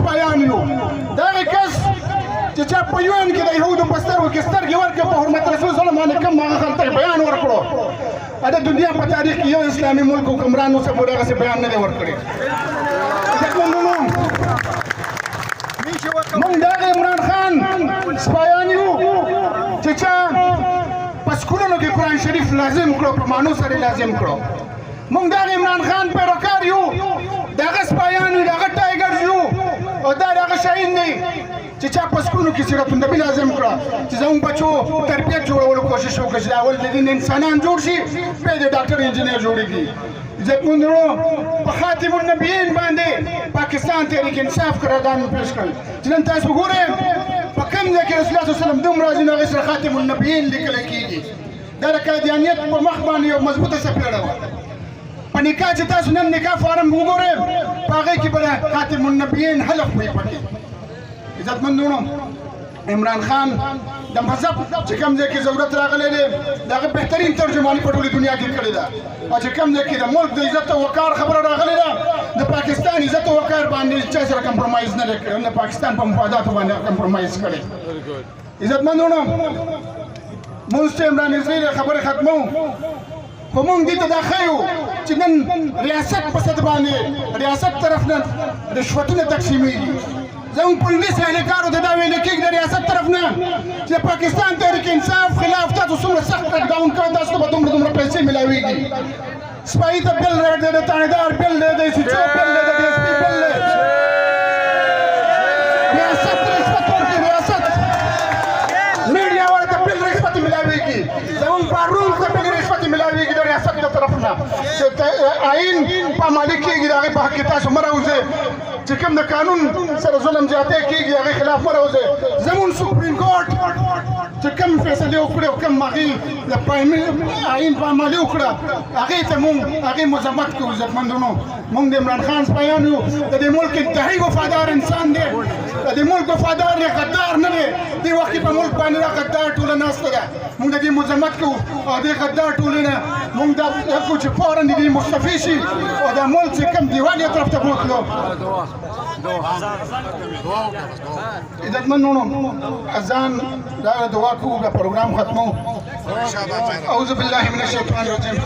سپایان یو دغه کس چې چا په یون کې د یهودو په سترګو کې سترګې ورکړې په حرمت رسول صلی الله علیه وسلم باندې کوم هغه خلک بیان ورکړو د دنیا په تاریخ کې یو اسلامي ملک حکمران اوسه پورې هغسې بیان نه دی ورکړی موږ د هغه عمران خان سپایان یو چې چا په سکولونو کې قرآن شریف لازم کړو په معنو سره لازم کړو موږ د هغه عمران خان پیروکار یو د هغه سپایان یو د هغه ټایګرز یو او دا د هغه شهید دی چې چا په سکولونو کې سیرت النبي لازم کړه چې زموږ بچو تربیت جوړولو کوشش وکړه چې اول د دین انسانان جوړ شي بیا د ډاکټر انجینر جوړېږي عزتمند وروڼو په خاتم النبیین باندې پاکستان تحریک انصاف قرارداد پیش کړل چې نن تاسو ګورئ په کوم ځای کې رسول الله صلی الله علیه وسلم دومره راځي نو هغې سره خاتم النبیین لیکلی کېږي دا د قادیانیت په مخ باندې یو مضبوطه څپېړه وه په نکاح چې تاسو نن نکاح فارم وګورئ په هغې کې به خاتم النبیین حلف وي پکې عزتمندونو عمران خان د مذهب چې کوم ځای کې ضرورت راغلی دی د هغه بهترین ترجماني په ټولې دنیا کې کړې ده او چې کوم ځای کې د ملک د عزت او وقار خبره راغلې ده د پاکستان عزت او وقار باندې چا سره کمپرومایز نه دی کړی د پاکستان په مفاداتو باندې کمپرومایز کړی عزتمندونو موږ چې عمران اسرائیل خبرې ختمو خو موږ دې ته دا ښیو چې نن ریاست په سطح باندې ریاست طرف نه رشوتونه تقسیمېږي زموږ پولیس اهلکارو ته دا ویل کېږي د ریاست طرف نه چې پاکستان تحریک انصاف خلاف تاسو څومره سخت کټ ډاون کړی تاسو ته به دومره پیسې میلاویږي سپایي ته بل ریټ دی د تانیدار بل دی د ایس ایچ او بل دی د ډي ایس پي بل دی ریاست رشوت ورکوي ریاست میډیا والا ته بل رشوت میلاویږي زموږ بارون ته بل رشوت میلاویږي د ریاست د طرف نه چې آئین پامالي کېږي د هغې په حق کې تاسو مه راوځئ چې کوم د قانون سره ظلم زیاتی کېږي هغې خلاف مه راوځئ زموږ سپریم کورټ چې کوم فیصلې وکړې او کوم هغې د آئین پامالي وکړه هغې ته موږ هغې مذمت کوو عزتمندونو موږ د عمران خان سپایان یو د دې ملک انتهایي وفادار انسان دی د دې ملک وفادار دی غدار نه دی دې وخت کې په ملک باندې دا غدار ټوله ناسته ده موږ د دې مذمت کوو او دې غدار ټولې نه موږ دا کوو چې فوراً د دې مستفي شي او دا ملک چې کوم دیوال یې طرف ته بوتلو عزتمندونو اذان دا دعا کوو دا پروګرام ختمو اعوذ بالله من الشیطان الرجیم